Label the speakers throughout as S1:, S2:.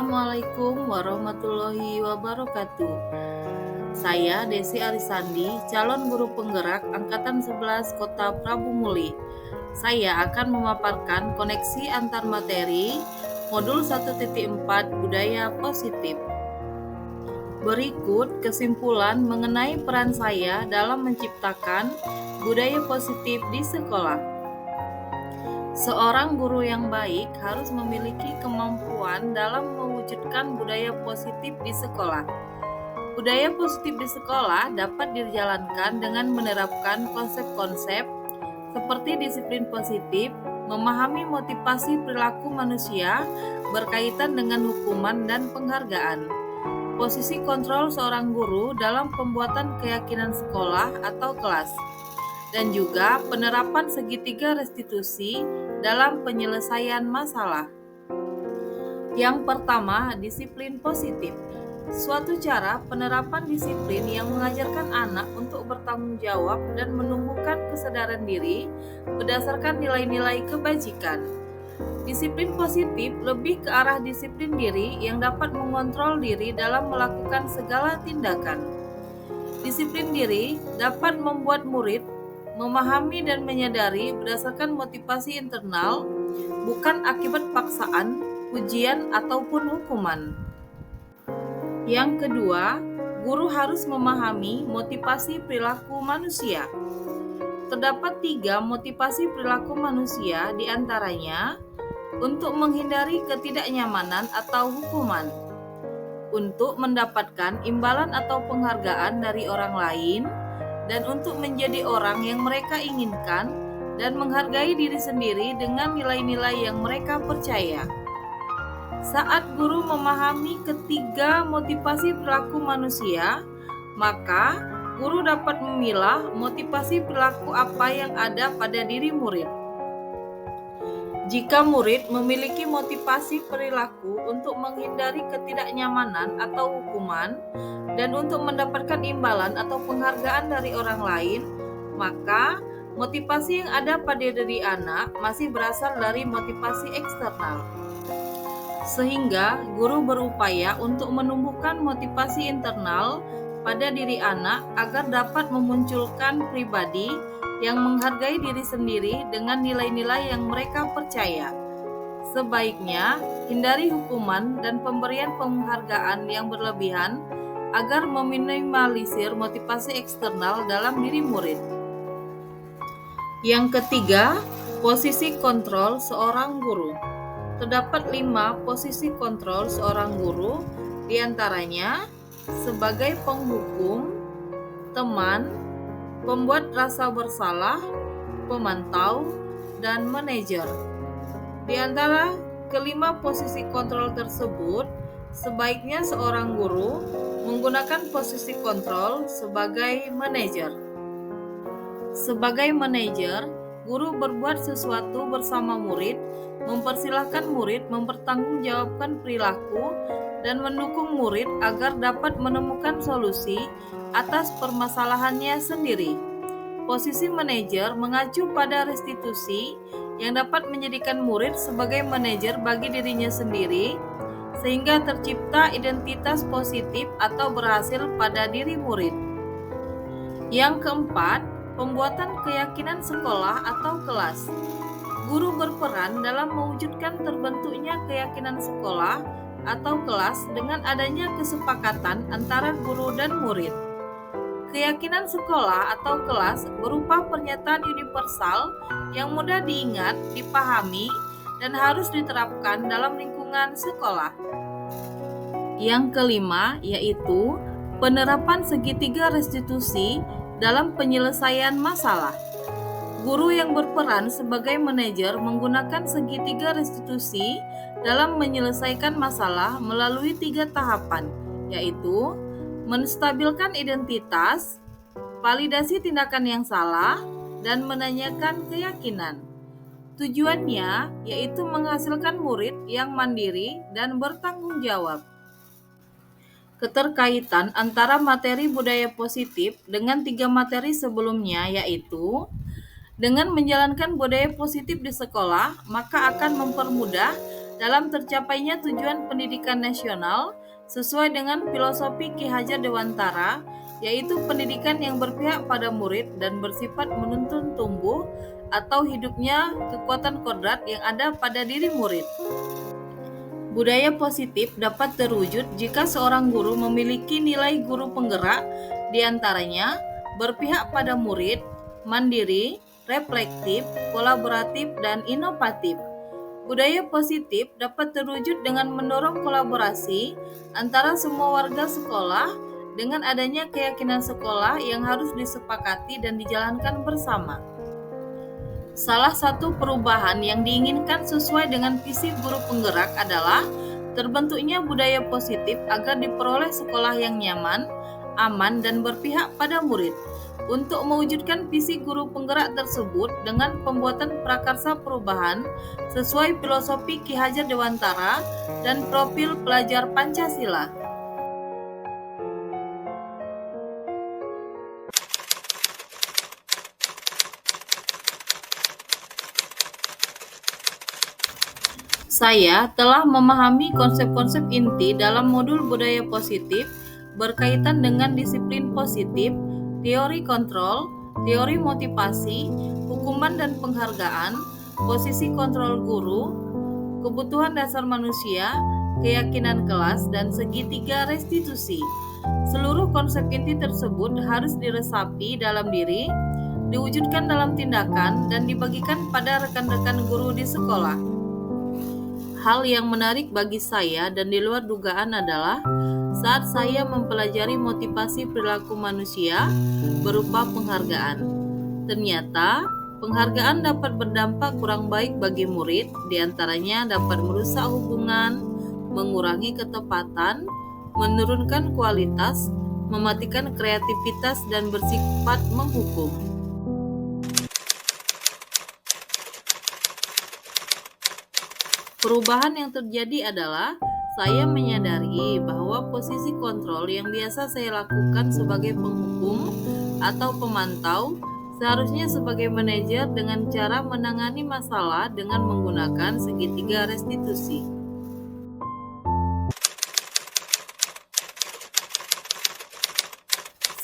S1: Assalamualaikum warahmatullahi wabarakatuh. Saya Desi Arisandi, calon guru penggerak Angkatan 11 Kota Prabu Muli. Saya akan memaparkan koneksi antar materi modul 1.4 Budaya Positif. Berikut kesimpulan mengenai peran saya dalam menciptakan budaya positif di sekolah. Seorang guru yang baik harus memiliki kemampuan dalam mewujudkan budaya positif di sekolah. Budaya positif di sekolah dapat dijalankan dengan menerapkan konsep-konsep seperti disiplin positif, memahami motivasi perilaku manusia berkaitan dengan hukuman dan penghargaan. Posisi kontrol seorang guru dalam pembuatan keyakinan sekolah atau kelas, dan juga penerapan segitiga restitusi dalam penyelesaian masalah. Yang pertama, disiplin positif. Suatu cara penerapan disiplin yang mengajarkan anak untuk bertanggung jawab dan menumbuhkan kesadaran diri berdasarkan nilai-nilai kebajikan. Disiplin positif lebih ke arah disiplin diri yang dapat mengontrol diri dalam melakukan segala tindakan. Disiplin diri dapat membuat murid memahami dan menyadari berdasarkan motivasi internal, bukan akibat paksaan, ujian, ataupun hukuman. Yang kedua, guru harus memahami motivasi perilaku manusia. Terdapat 3 motivasi perilaku manusia, diantaranya untuk menghindari ketidaknyamanan atau hukuman, untuk mendapatkan imbalan atau penghargaan dari orang lain, dan untuk menjadi orang yang mereka inginkan dan menghargai diri sendiri dengan nilai-nilai yang mereka percaya. Saat guru memahami ketiga motivasi perilaku manusia, maka guru dapat memilah motivasi perilaku apa yang ada pada diri murid. Jika murid memiliki motivasi perilaku untuk menghindari ketidaknyamanan atau hukuman dan untuk mendapatkan imbalan atau penghargaan dari orang lain, maka motivasi yang ada pada diri anak masih berasal dari motivasi eksternal. Sehingga guru berupaya untuk menumbuhkan motivasi internal pada diri anak agar dapat memunculkan pribadi yang menghargai diri sendiri dengan nilai-nilai yang mereka percaya. Sebaiknya hindari hukuman dan pemberian penghargaan yang berlebihan agar meminimalisir motivasi eksternal dalam diri murid. Yang ketiga, posisi kontrol seorang guru. Terdapat 5 posisi kontrol seorang guru, diantaranya sebagai penghukum, teman, pembuat rasa bersalah, pemantau, dan manajer. Di antara kelima posisi kontrol tersebut, sebaiknya seorang guru menggunakan posisi kontrol sebagai manajer. Sebagai manajer, guru berbuat sesuatu bersama murid, mempersilahkan murid mempertanggungjawabkan perilaku, dan mendukung murid agar dapat menemukan solusi atas permasalahannya sendiri. Posisi manajer mengacu pada restitusi yang dapat menjadikan murid sebagai manajer bagi dirinya sendiri, sehingga tercipta identitas positif atau berhasil pada diri murid. Yang keempat, pembuatan keyakinan sekolah atau kelas. Guru berperan dalam mewujudkan terbentuknya keyakinan sekolah atau kelas dengan adanya kesepakatan antara guru dan murid. Keyakinan sekolah atau kelas berupa pernyataan universal yang mudah diingat, dipahami, dan harus diterapkan dalam lingkungan sekolah. Yang kelima, yaitu penerapan segitiga restitusi dalam penyelesaian masalah. Guru yang berperan sebagai manajer menggunakan segitiga restitusi dalam menyelesaikan masalah melalui 3 tahapan, yaitu menstabilkan identitas, validasi tindakan yang salah, dan menanyakan keyakinan. Tujuannya yaitu menghasilkan murid yang mandiri dan bertanggung jawab. Keterkaitan antara materi budaya positif dengan 3 materi sebelumnya, yaitu dengan menjalankan budaya positif di sekolah, maka akan mempermudah dalam tercapainya tujuan pendidikan nasional sesuai dengan filosofi Ki Hajar Dewantara, yaitu pendidikan yang berpihak pada murid dan bersifat menuntun tumbuh atau hidupnya kekuatan kodrat yang ada pada diri murid. Budaya positif dapat terwujud jika seorang guru memiliki nilai guru penggerak, diantaranya berpihak pada murid, mandiri, reflektif, kolaboratif, dan inovatif. Budaya positif dapat terwujud dengan mendorong kolaborasi antara semua warga sekolah dengan adanya keyakinan sekolah yang harus disepakati dan dijalankan bersama. Salah satu perubahan yang diinginkan sesuai dengan visi guru penggerak adalah terbentuknya budaya positif agar diperoleh sekolah yang nyaman, aman, dan berpihak pada murid. Untuk mewujudkan visi guru penggerak tersebut dengan pembuatan prakarsa perubahan sesuai filosofi Ki Hajar Dewantara dan profil pelajar Pancasila. Saya telah memahami konsep-konsep inti dalam modul budaya positif berkaitan dengan disiplin positif, teori kontrol, teori motivasi, hukuman dan penghargaan, posisi kontrol guru, kebutuhan dasar manusia, keyakinan kelas, dan segitiga restitusi. Seluruh konsep inti tersebut harus diresapi dalam diri, diwujudkan dalam tindakan, dan dibagikan pada rekan-rekan guru di sekolah. Hal yang menarik bagi saya dan di luar dugaan adalah saat saya mempelajari motivasi perilaku manusia berupa penghargaan. Ternyata, penghargaan dapat berdampak kurang baik bagi murid, diantaranya dapat merusak hubungan, mengurangi ketepatan, menurunkan kualitas, mematikan kreativitas, dan bersifat menghukum. Perubahan yang terjadi adalah saya menyadari bahwa posisi kontrol yang biasa saya lakukan sebagai penghukum atau pemantau seharusnya sebagai manajer dengan cara menangani masalah dengan menggunakan segitiga restitusi.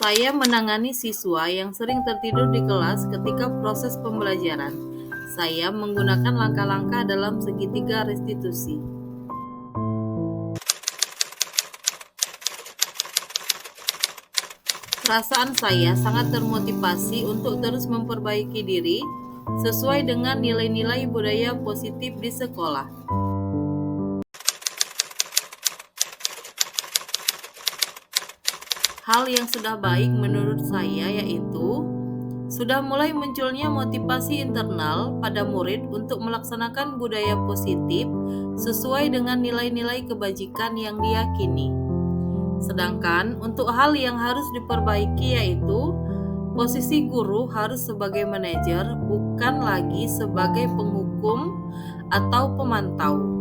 S1: Saya menangani siswa yang sering tertidur di kelas ketika proses pembelajaran. Saya menggunakan langkah-langkah dalam segitiga restitusi. Perasaan saya sangat termotivasi untuk terus memperbaiki diri sesuai dengan nilai-nilai budaya positif di sekolah. Hal yang sudah baik menurut saya yaitu sudah mulai munculnya motivasi internal pada murid untuk melaksanakan budaya positif sesuai dengan nilai-nilai kebajikan yang diyakini. Sedangkan untuk hal yang harus diperbaiki yaitu posisi guru harus sebagai manajer, bukan lagi sebagai penghukum atau pemantau.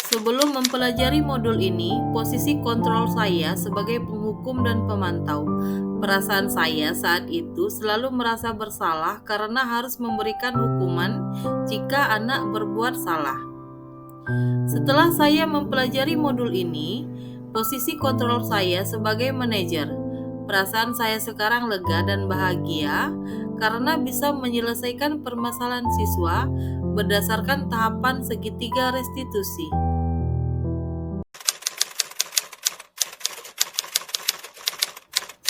S1: Sebelum mempelajari modul ini, posisi kontrol saya sebagai penghukum dan pemantau. Perasaan saya saat itu selalu merasa bersalah karena harus memberikan hukuman jika anak berbuat salah. Setelah saya mempelajari modul ini, posisi kontrol saya sebagai manajer. Perasaan saya sekarang lega dan bahagia karena bisa menyelesaikan permasalahan siswa berdasarkan tahapan segitiga restitusi.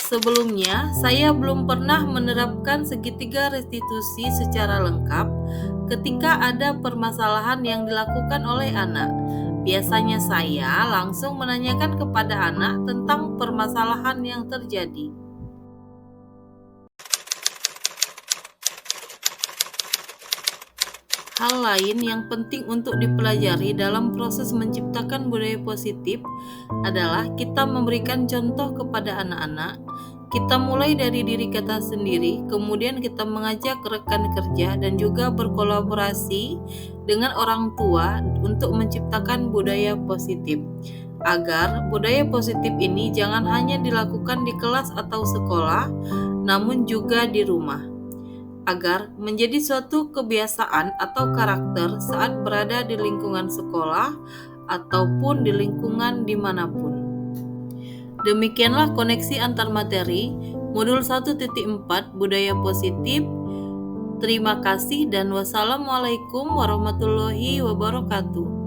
S1: Sebelumnya, saya belum pernah menerapkan segitiga restitusi secara lengkap ketika ada permasalahan yang dilakukan oleh anak. Biasanya saya langsung menanyakan kepada anak tentang permasalahan yang terjadi. Hal lain yang penting untuk dipelajari dalam proses menciptakan budaya positif adalah kita memberikan contoh kepada anak-anak. Kita mulai dari diri kita sendiri, kemudian kita mengajak rekan kerja dan juga berkolaborasi dengan orang tua untuk menciptakan budaya positif. Agar budaya positif ini jangan hanya dilakukan di kelas atau sekolah, namun juga di rumah. agar menjadi suatu kebiasaan atau karakter saat berada di lingkungan sekolah ataupun di lingkungan dimanapun. Demikianlah koneksi antar materi modul 1.4 budaya positif. Terima kasih dan wassalamualaikum warahmatullahi wabarakatuh.